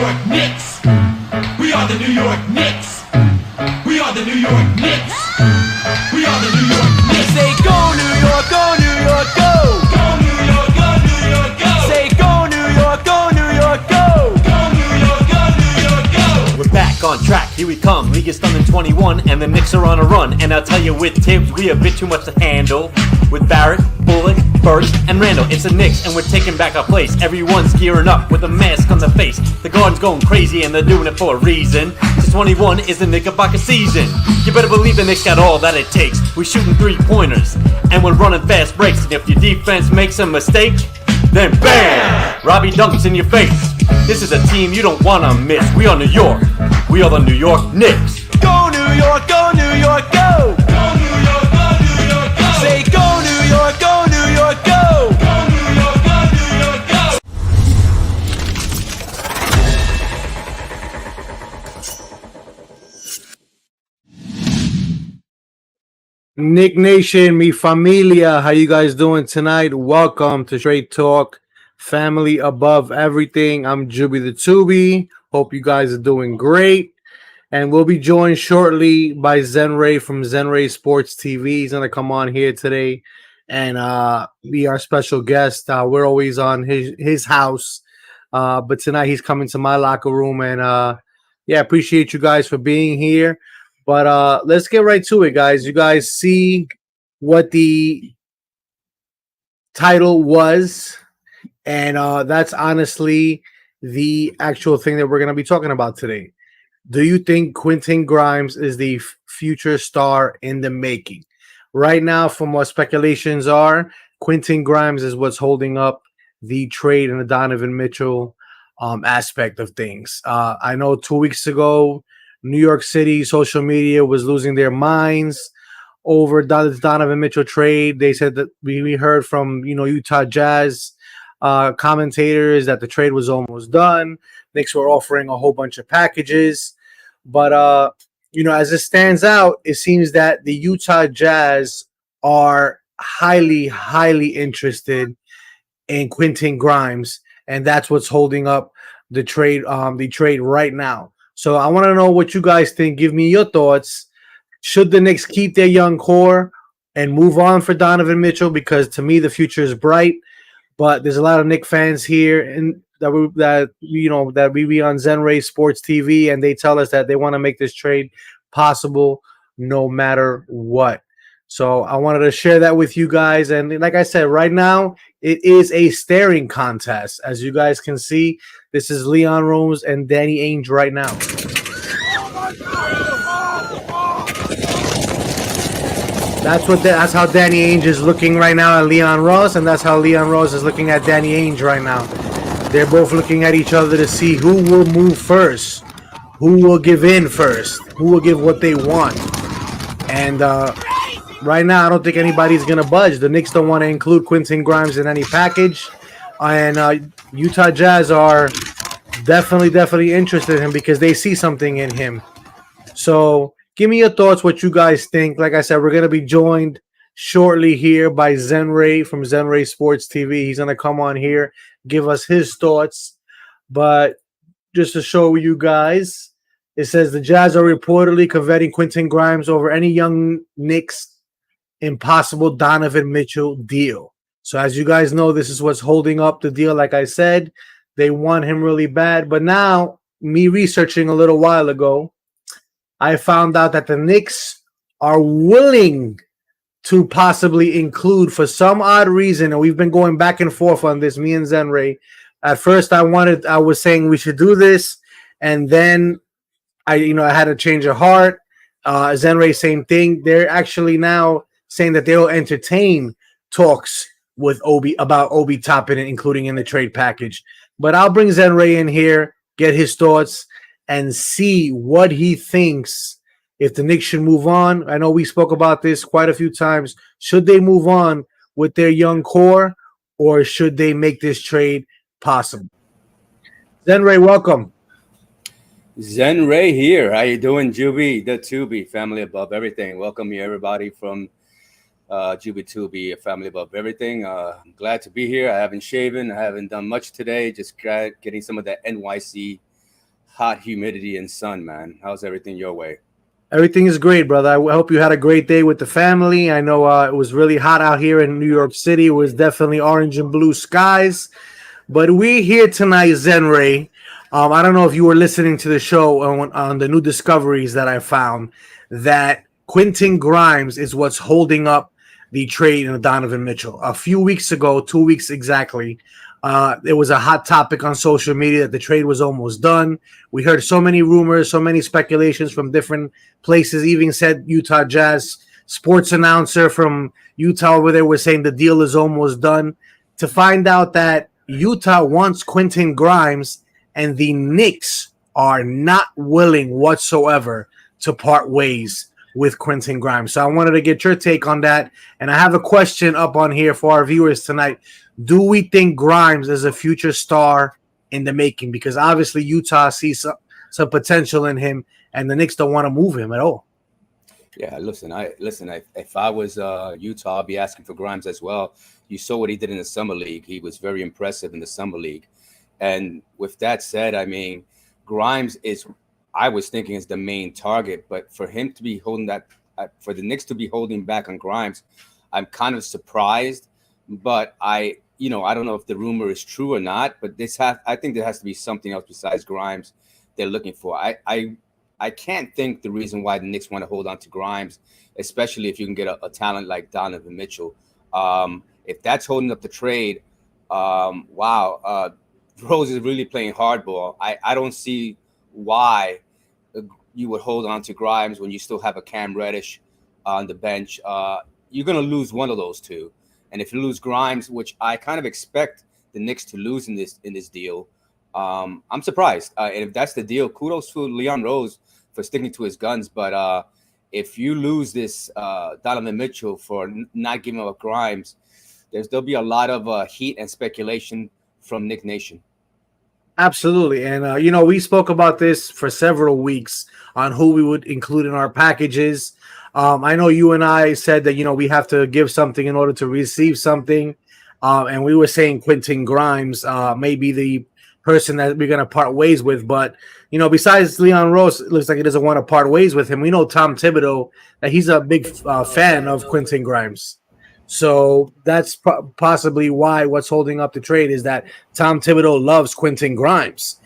York Knicks. We are the New York Knicks. We are the New York Knicks. We are the New York Knicks. Say go New York, go New York, go. Go New York, go New York, go. Say go New York, go New York, go. Go New York, go New York, go. We're back on track, here we come. League is done in 21, and the Knicks are on a run. And I'll tell you, with Tibbs, we a bit too much to handle. With Barrett, Bullock, Burks, and Randall, it's the Knicks, and we're taking back our place. Everyone's gearing up with a mask on the face. The Garden's going crazy, and they're doing it for a reason. 21 is the Knickerbocker season. You better believe the Knicks got all that it takes. We're shooting three-pointers, and we're running fast breaks. And if your defense makes a mistake, then BAM! Robbie dunks in your face. This is a team you don't want to miss. We are New York. We are the New York Knicks. Go New York, go New York, go. Go New York, go New York, go. Say go New York, go New York, go. Go New York, go New York, go. Nick Nation, mi familia, how you guys doing tonight? Welcome to Straight Talk, family above everything. I'm Juby the Tubi. Hope you guys are doing great. And we'll be joined shortly by Zenray from Zenray Sports TV. He's going to come on here today and be our special guest. We're always on his house, but tonight he's coming to my locker room. And appreciate you guys for being here. But let's get right to it, guys. You guys see what the title was, and that's honestly the actual thing that we're going to be talking about today. Do you think Quentin Grimes is the future star in the making? Right now, from what speculations are, Quentin Grimes is what's holding up the trade and the Donovan Mitchell aspect of things. I know 2 weeks ago, New York City social media was losing their minds over the Donovan Mitchell trade. They said that we heard from Utah Jazz commentators that the trade was almost done. Knicks were offering a whole bunch of packages, but as it stands out, it seems that the Utah Jazz are highly interested in Quentin Grimes, and that's what's holding up the trade right now. So I want to know what you guys think. Give me your thoughts. Should the Knicks keep their young core and move on for Donovan Mitchell? Because to me, the future is bright. But there's a lot of Knicks fans here and that we be on Zenray Sports TV, and they tell us that they want to make this trade possible no matter what. So I wanted to share that with you guys. And like I said, right now, it is a staring contest. As you guys can see, this is Leon Rose and Danny Ainge right now. That's how Danny Ainge is looking right now at Leon Rose, and that's how Leon Rose is looking at Danny Ainge right now. They're both looking at each other to see who will move first, who will give in first, who will give what they want. And right now, I don't think anybody's going to budge. The Knicks don't want to include Quentin Grimes in any package. And Utah Jazz are definitely interested in him because they see something in him. So give me your thoughts, what you guys think. Like I said, we're going to be joined shortly here by Zenray from Zenray Sports TV. He's going to come on here, give us his thoughts. But just to show you guys, it says the Jazz are reportedly coveting Quentin Grimes over any young Knicks impossible Donovan Mitchell deal. So as you guys know, this is what's holding up the deal. Like I said, they want him really bad. But now, me researching a little while ago, I found out that the Knicks are willing to possibly include, for some odd reason, and we've been going back and forth on this, me and Zenray. At first, I was saying we should do this, and then I had a change of heart. Zenray, same thing. They're actually now saying that they'll entertain talks with Obi Toppin, including in the trade package. But I'll bring Zenray in here, get his thoughts, and see what he thinks if the Knicks should move on. I know we spoke about this quite a few times. Should they move on with their young core, or should they make this trade possible? Zenray, welcome. Zenray here. How you doing, Juby? The Tubi, family above everything. Welcome you, everybody, from Juby Tubi, a family above everything. I'm glad to be here. I haven't shaven. I haven't done much today. Just getting some of that NYC hot humidity and sun, man. How's everything your way? Everything is great, brother. I hope you had a great day with the family. I know it was really hot out here in New York City. It was definitely orange and blue skies. But we're here tonight, Zenray. I don't know if you were listening to the show on the new discoveries that I found, that Quentin Grimes is what's holding up the trade in Donovan Mitchell. A few weeks ago, 2 weeks exactly, there was a hot topic on social media that the trade was almost done. We heard so many rumors, so many speculations from different places. Even said Utah Jazz sports announcer from Utah over there was saying the deal is almost done. To find out that Utah wants Quentin Grimes and the Knicks are not willing whatsoever to part ways with Quentin Grimes. So I wanted to get your take on that. And I have a question up on here for our viewers tonight. Do we think Grimes is a future star in the making? Because obviously Utah sees some potential in him, and the Knicks don't want to move him at all. Yeah, listen. If I was Utah, I'd be asking for Grimes as well. You saw what he did in the summer league. He was very impressive in the summer league. And with that said, I mean, Grimes is, I was thinking, is the main target. But for him to be holding that, for the Knicks to be holding back on Grimes, I'm kind of surprised. But I don't know if the rumor is true or not. But I think there has to be something else besides Grimes they're looking for. I can't think the reason why the Knicks want to hold on to Grimes, especially if you can get a talent like Donovan Mitchell. If that's holding up the trade, wow, Rose is really playing hardball. I don't see why you would hold on to Grimes when you still have a Cam Reddish on the bench. You're going to lose one of those two. And if you lose Grimes, which I kind of expect the Knicks to lose in this deal, I'm surprised. And if that's the deal, kudos to Leon Rose for sticking to his guns. But if you lose this Donovan Mitchell for not giving up Grimes, there'll be a lot of heat and speculation from Knick Nation. Absolutely. And, we spoke about this for several weeks on who we would include in our packages. I know you and I said that, we have to give something in order to receive something. And we were saying Quentin Grimes may be the person that we're going to part ways with. But, besides Leon Rose, it looks like he doesn't want to part ways with him. We know Tom Thibodeau, that he's a big fan of Quentin Grimes. So that's possibly why what's holding up the trade is that Tom Thibodeau loves Quentin Grimes.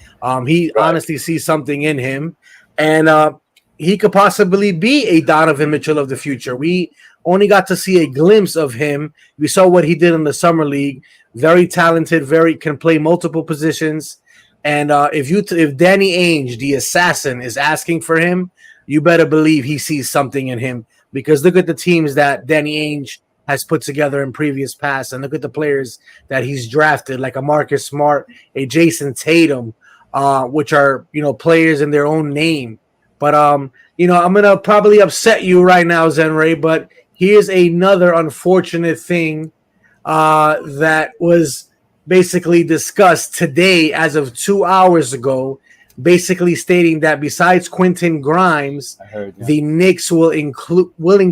He honestly sees something in him, and he could possibly be a Donovan Mitchell of the future. We only got to see a glimpse of him. We saw what he did in the summer league. Very talented, can play multiple positions. And if Danny Ainge, the assassin, is asking for him, you better believe he sees something in him. Because look at the teams that Danny Ainge has put together in previous past, and look at the players that he's drafted, like a Marcus Smart, a Jason Tatum, which are players in their own name. But I'm gonna probably upset you right now, Zenray, but here's another unfortunate thing that was basically discussed today as of 2 hours ago, basically stating that besides Quentin Grimes, the Knicks willing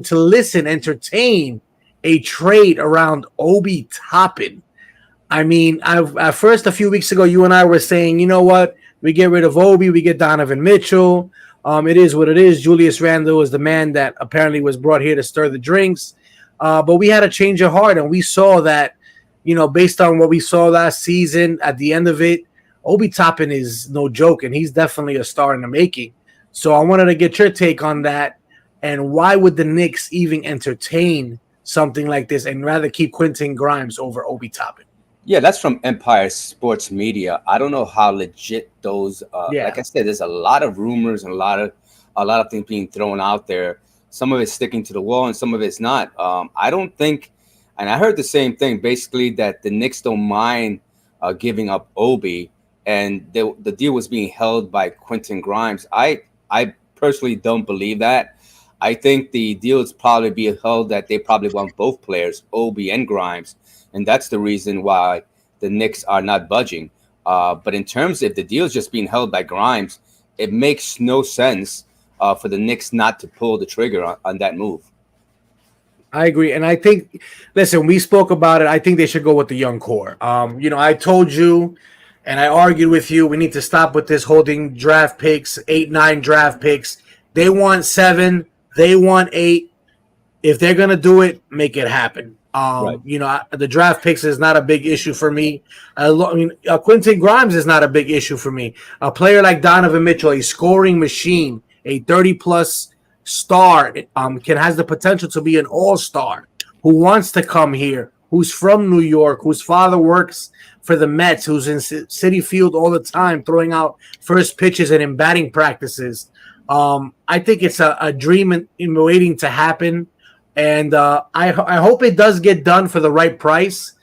to entertain a trade around Obi Toppin. I mean, at first, a few weeks ago, you and I were saying, you know what? We get rid of Obi, we get Donovan Mitchell. It is what it is. Julius Randle is the man that apparently was brought here to stir the drinks. But we had a change of heart, and we saw that, based on what we saw last season, at the end of it, Obi Toppin is no joke, and he's definitely a star in the making. So I wanted to get your take on that, and why would the Knicks even entertain something like this and rather keep Quentin Grimes over Obi Toppin? Yeah, that's from Empire Sports Media. I don't know how legit those. Like I said, there's a lot of rumors and a lot of things being thrown out there. Some of it's sticking to the wall, and some of it's not. I don't think, and I heard the same thing, basically that the Knicks don't mind giving up Obi, and the deal was being held by Quentin Grimes. I personally don't believe that. I think the deal is probably being held that they probably want both players, Obi and Grimes. And that's the reason why the Knicks are not budging. But in terms of the deal is just being held by Grimes, it makes no sense for the Knicks not to pull the trigger on that move. I agree. And I think, listen, we spoke about it. I think they should go with the young core. I told you and I argued with you. We need to stop with this holding draft picks, 8, 9 draft picks. They want 7. They want 8. If they're gonna do it, make it happen. Right. The draft picks is not a big issue for me. Quentin Grimes is not a big issue for me. A player like Donovan Mitchell, a scoring machine, a 30-plus star, has the potential to be an all-star, who wants to come here, who's from New York, whose father works for the Mets, who's in Citi Field all the time, throwing out first pitches and in batting practices. I think it's a dream in waiting to happen. And I hope it does get done for the right price.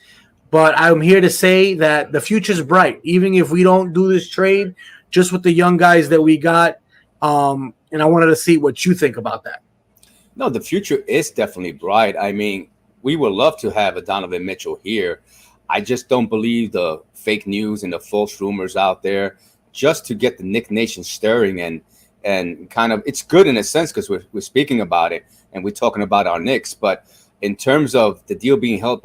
But I'm here to say that the future's bright, even if we don't do this trade, just with the young guys that we got. And I wanted to see what you think about that. No, the future is definitely bright. I mean, we would love to have a Donovan Mitchell here. I just don't believe the fake news and the false rumors out there, just to get the Knick Nation stirring and kind of, it's good in a sense because we're speaking about it and we're talking about our Knicks. But in terms of the deal being held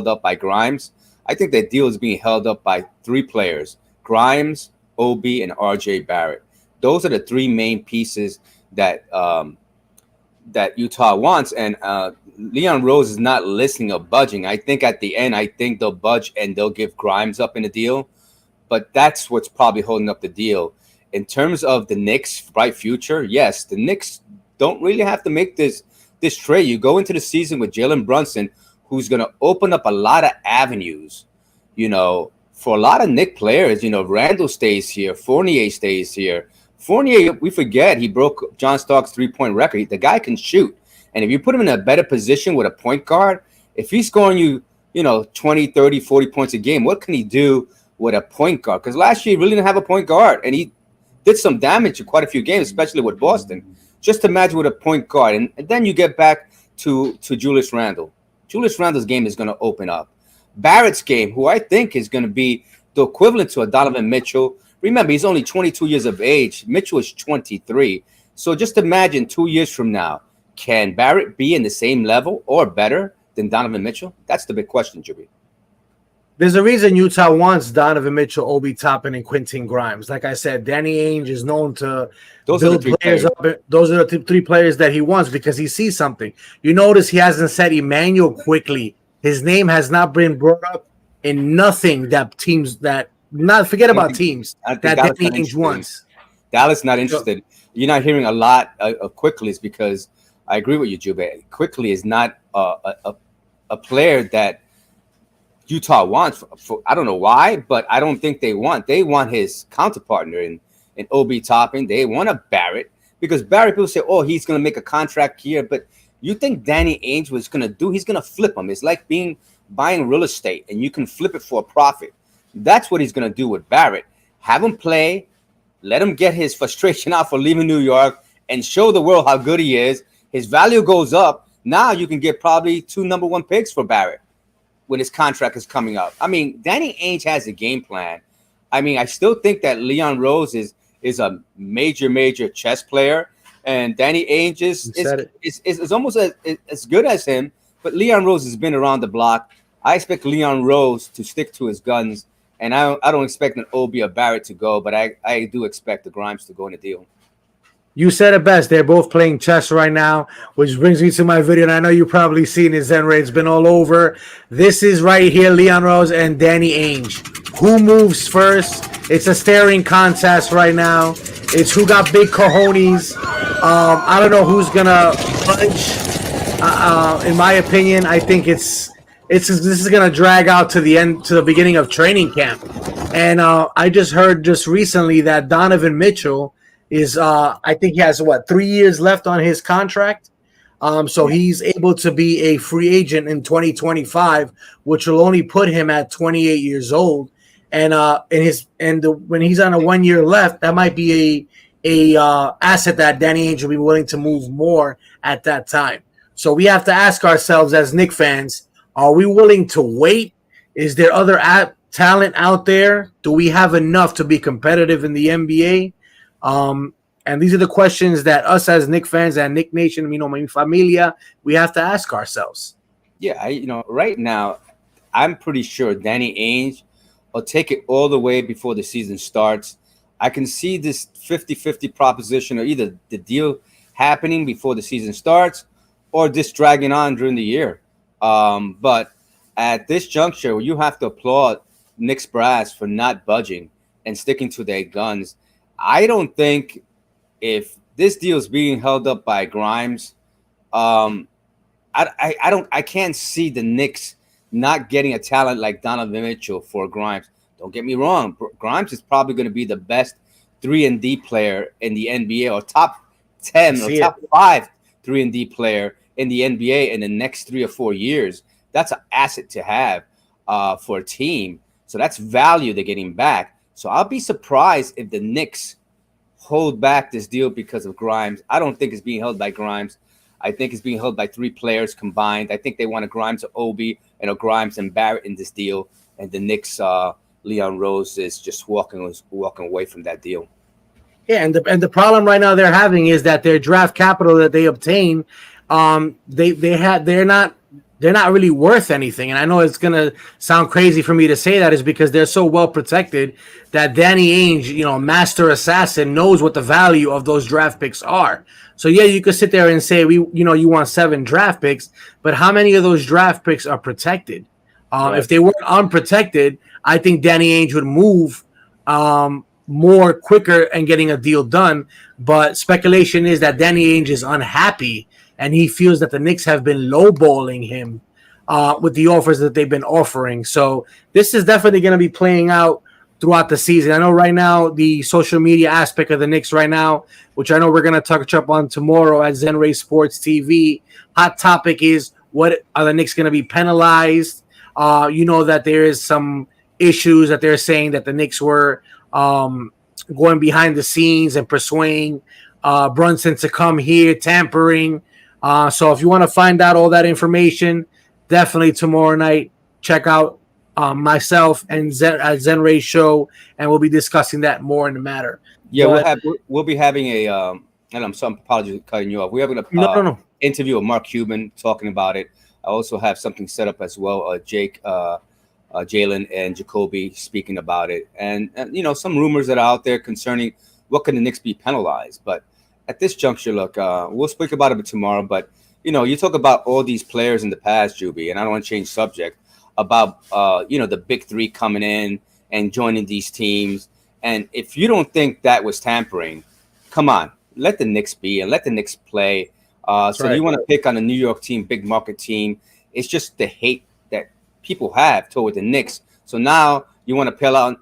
up by Grimes, I think that deal is being held up by 3 players: Grimes, Obi, and RJ Barrett. Those are the 3 main pieces that that Utah wants. And Leon Rose is not listening or budging. I think at the end, they'll budge and they'll give Grimes up in the deal. But that's what's probably holding up the deal. In terms of the Knicks' bright future, yes, the Knicks don't really have to make this trade. You go into the season with Jalen Brunson, who's going to open up a lot of avenues, for a lot of Knicks players. Randall stays here. Fournier stays here. Fournier, we forget, he broke John Stark's 3-point record. The guy can shoot. And if you put him in a better position with a point guard, if he's scoring you, 20, 30, 40 points a game, what can he do with a point guard? Because last year he really didn't have a point guard, and he did some damage in quite a few games, especially with Boston. Just imagine with a point guard. And then you get back to Julius Randle. Julius Randle's game is going to open up. Barrett's game, who I think is going to be the equivalent to a Donovan Mitchell. Remember, he's only 22 years of age. Mitchell is 23. So just imagine 2 years from now, can Barrett be in the same level or better than Donovan Mitchell? That's the big question, Jimmy. There's a reason Utah wants Donovan Mitchell, Obi Toppin, and Quentin Grimes. Like I said, Danny Ainge is known to build players up. Those are the 3 players that he wants because he sees something. You notice he hasn't said Emmanuel quickly. His name has not been brought up in nothing that teams that forget about teams that Danny Ainge wants. Dallas not interested. You're not hearing a lot of Quickly's because I agree with you, Jube. Quickly is not a player that Utah wants. For I don't know why, but I don't think they want. They want his counterpartner in Obi Toppin. They want a Barrett because Barrett, people say, oh, he's going to make a contract here. But you think Danny Ainge was going to do? He's going to flip him. It's like buying real estate, and you can flip it for a profit. That's what he's going to do with Barrett. Have him play, let him get his frustration out for leaving New York, and show the world how good he is. His value goes up. Now you can get probably 2 number 1 picks for Barrett when his contract is coming up. I mean, Danny Ainge has a game plan. I mean, I still think that Leon Rose is a major chess player, and Danny Ainge is almost as good as him. But Leon Rose has been around the block. I expect Leon Rose to stick to his guns, and I don't expect an Obi or Barrett to go, but I do expect the Grimes to go in a deal. You said it best. They're both playing chess right now, which brings me to my video. And I know you've probably seen it, Zenray. It's been all over. This is right here, Leon Rose and Danny Ainge. Who moves first? It's a staring contest right now. It's who got big cojones. I don't know who's going to punch. In my opinion, I think this is going to drag out to the beginning of training camp. And I just heard just recently that Donovan Mitchell is I think he has 3 years left on his contract. So he's able to be a free agent in 2025, which will only put him at 28 years old. And when he's on a 1 year left, that might be a asset that Danny Ainge will be willing to move more at that time. So we have to ask ourselves as Knicks fans, are we willing to wait? Is there other talent out there? Do we have enough to be competitive in the NBA? And these are the questions that us as Knicks fans and Knicks Nation, mi familia, we have to ask ourselves. Yeah, right now, I'm pretty sure Danny Ainge or take it all the way before the season starts. I can see this 50-50 proposition, or either the deal happening before the season starts or this dragging on during the year. But at this juncture, you have to applaud Knicks brass for not budging and sticking to their guns. I don't think if this deal is being held up by Grimes, I can't see the Knicks not getting a talent like Donovan Mitchell for Grimes. Don't get me wrong, Grimes is probably going to be the best 3-and-D player in the NBA, or top 10 or top 5 3-and-D player in the NBA in the next 3 or 4 years. That's an asset to have for a team. So that's value they're getting back. So I'll be surprised if the Knicks hold back this deal because of Grimes. I don't think it's being held by Grimes. I think it's being held by 3 players combined. I think they want a Grimes or Obi and a Grimes and Barrett in this deal. And the Knicks, Leon Rose is just walking away from that deal. Yeah, and the problem right now they're having is that their draft capital that they obtain, they're not really worth anything. And I know it's gonna sound crazy for me to say that, is because they're so well protected that Danny Ainge, master assassin, knows what the value of those draft picks are. So yeah, you could sit there and say you want 7 draft picks, but how many of those draft picks are protected? Right. If they weren't unprotected, I think Danny Ainge would move more quicker and getting a deal done. But speculation is that Danny Ainge is unhappy and he feels that the Knicks have been lowballing him with the offers that they've been offering. So this is definitely going to be playing out throughout the season. I know right now the social media aspect of the Knicks right now, which I know we're going to touch up on tomorrow at Zenray Sports TV. Hot topic is, what are the Knicks going to be penalized? That there is some issues that they're saying that the Knicks were going behind the scenes and persuading Brunson to come here, tampering. So if you want to find out all that information, definitely tomorrow night, check out myself and Zenray show, and we'll be discussing that more in the matter. Yeah, we'll be having a and I'm sorry, apologies for cutting you off. We're having a interview with Mark Cuban talking about it. I also have something set up as well. Jake, Jalen, and Jacoby speaking about it, and some rumors that are out there concerning what can the Knicks be penalized. But at this juncture, look, we'll speak about it tomorrow. But you talk about all these players in the past, Juby, and I don't want to change subject about the big 3 coming in and joining these teams. And if you don't think that was tampering, come on, let the Knicks be and let the Knicks play. You want to pick on a New York team, big market team. It's just the hate that people have toward the Knicks. So now you want to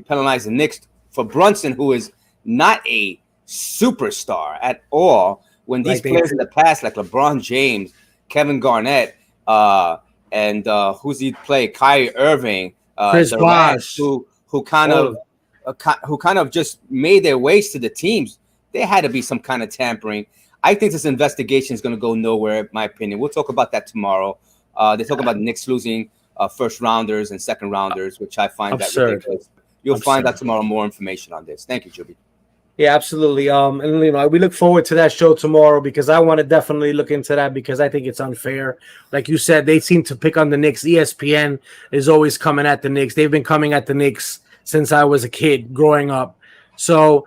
penalize the Knicks for Brunson, who is not a superstar at all, when these players in the past, like LeBron James, Kevin Garnett, and who's he play? Kyrie Irving, Chris Bosh, who kind of just made their ways to the teams. There had to be some kind of tampering. I think this investigation is going to go nowhere, in my opinion. We'll talk about that tomorrow. They talk about the Knicks losing first rounders and second rounders, which I find absurd. That ridiculous. You'll find out tomorrow more information on this. Thank you, Juby. Yeah, absolutely. And we look forward to that show tomorrow, because I want to definitely look into that, because I think it's unfair. Like you said, they seem to pick on the Knicks. ESPN is always coming at the Knicks. They've been coming at the Knicks since I was a kid growing up. So,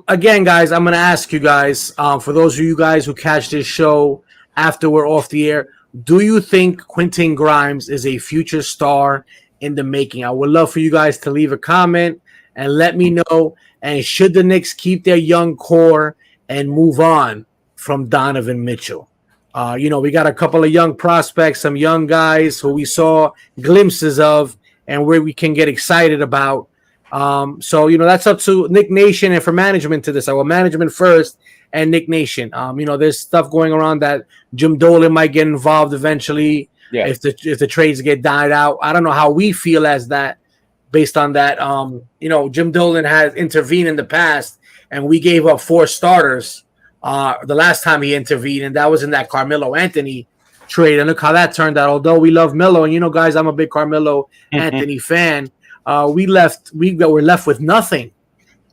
again, guys, I'm going to ask you guys, for those of you guys who catch this show after we're off the air, do you think Quentin Grimes is a future star in the making? I would love for you guys to leave a comment and let me know. And should the Knicks keep their young core and move on from Donovan Mitchell? We got a couple of young prospects, some young guys who we saw glimpses of and where we can get excited about. That's up to Knick Nation and for management to decide. Well, management first and Knick Nation. There's stuff going around that Jim Dolan might get involved eventually. Yeah. If the trades get died out. I don't know how we feel as that. Based on that, Jim Dolan has intervened in the past, and we gave up 4 starters the last time he intervened, and that was in that Carmelo Anthony trade. And look how that turned out. Although we love Melo, and guys, I'm a big Carmelo Anthony fan. We were left with nothing,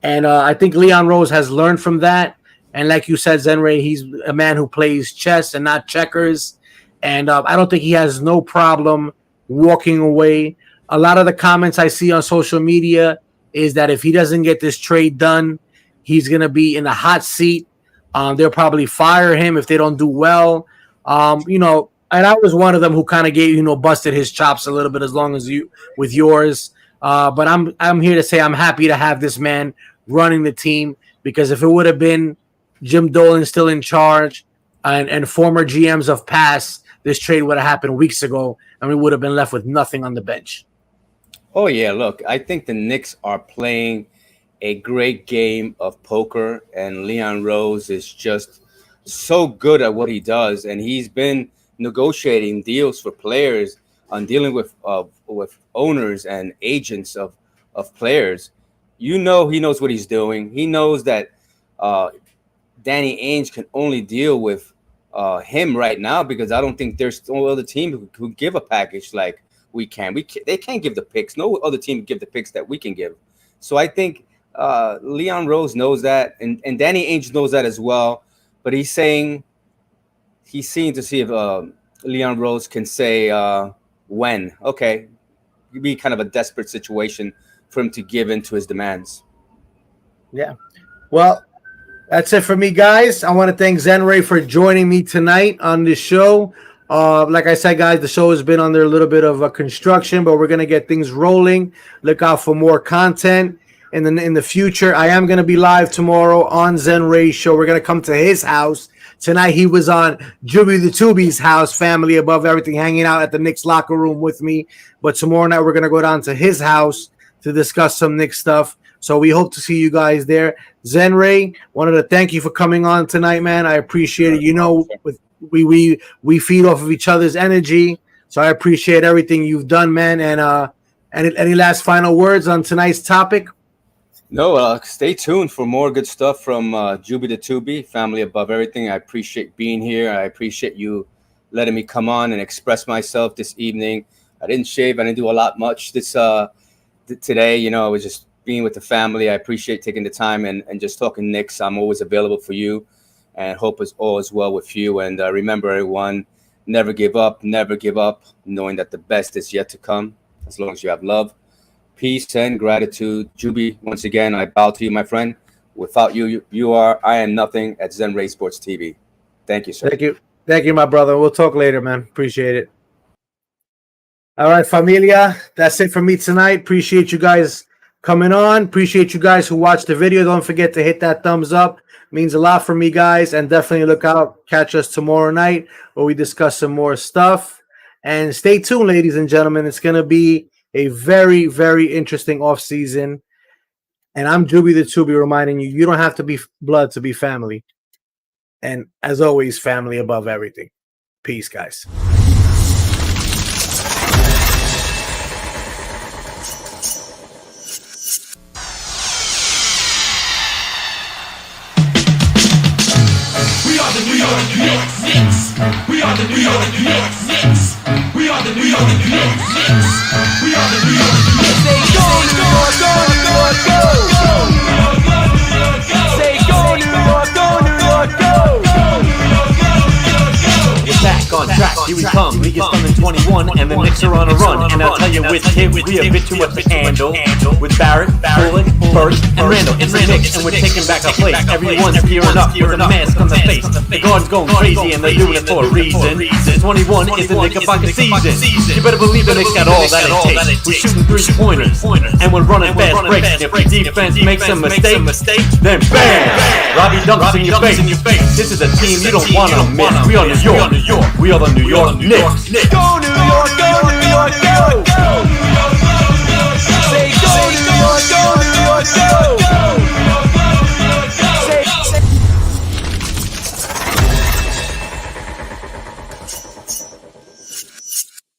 and I think Leon Rose has learned from that. And like you said, Zenray, he's a man who plays chess and not checkers, and I don't think he has no problem walking away a lot of the comments I see on social media is that if he doesn't get this trade done, he's going to be in a hot seat. They'll probably fire him if they don't do well. And I was one of them who kind of busted his chops a little bit as long as you with yours. But I'm here to say I'm happy to have this man running the team, because if it would have been Jim Dolan still in charge and former GMs of past, this trade would have happened weeks ago, and we would have been left with nothing on the bench. Oh, yeah. Look, I think the Knicks are playing a great game of poker, and Leon Rose is just so good at what he does. And he's been negotiating deals for players and dealing with owners and agents of players. He knows what he's doing. He knows that Danny Ainge can only deal with him right now, because I don't think there's no other team who give a package like we can. They can't give the picks. No other team can give the picks that we can give. So I think Leon Rose knows that, and Danny Ainge knows that as well. But he's seeing to see if Leon Rose can say when. Okay, it'd be kind of a desperate situation for him to give in to his demands. Yeah. Well, that's it for me, guys. I want to thank Zenray for joining me tonight on this show. Like I said, guys, the show has been under a little bit of a construction, but we're going to get things rolling. Look out for more content in the future. I am going to be live tomorrow on Zenray's show. We're going to come to his house. Tonight he was on Juby the Tubi's house, family above everything, hanging out at the Knicks locker room with me. But tomorrow night we're going to go down to his house to discuss some Knicks stuff. So we hope to see you guys there. Zenray, wanted to thank you for coming on tonight, man. I appreciate it. You know, we feed off of each other's energy. So I appreciate everything you've done, man. And any last final words on tonight's topic? No, stay tuned for more good stuff from Juby the Tubi, family above everything. I appreciate being here. I appreciate you letting me come on and express myself this evening. I didn't shave. I didn't do a lot much today. You know, I was just being with the family. I appreciate taking the time and just talking Knicks. I'm always available for you, and hope it's all is well with you. And remember, everyone, never give up, knowing that the best is yet to come, as long as you have love, peace, and gratitude. Juby, once again, I bow to you, my friend. Without you, I am nothing at Zenray Sports TV. Thank you, sir. Thank you, my brother. We'll talk later, man. Appreciate it. All right, familia, that's it for me tonight. Appreciate you guys coming on. Appreciate you guys who watched the video. Don't forget to hit that thumbs up. Means a lot for me, guys. And definitely look out. Catch us tomorrow night where we discuss some more stuff. And stay tuned, ladies and gentlemen. It's going to be a very, very interesting offseason. And I'm Juby the Tubi reminding you, you don't have to be blood to be family. And as always, family above everything. Peace, guys. We are the New York Knicks. We are the New York Knicks. We are the New York Knicks. We are the New York Knicks. Say go New York, go New York, go. Say go New York, go New York, go. We're back on track, here we come. League is done in 21, and the Knicks are on a run. And I'll tell you, with Tibbs, we a bit too much to handle. With Barrett, Bullock, Burst, and Randall, it's the Knicks, and we're taking back our place. Everyone's gearing up with a mask on the face. The guard's going crazy, and they're doing it for a reason. 21 is the Knickerbocker season. You better believe the Knicks got all that it takes. We're shooting three-pointers, and we're running fast breaks. If the defense makes a mistake, then bam! Robbie dunks in your face. This is a team you don't want to miss. We are New York. We are the New York Knicks. Go New York.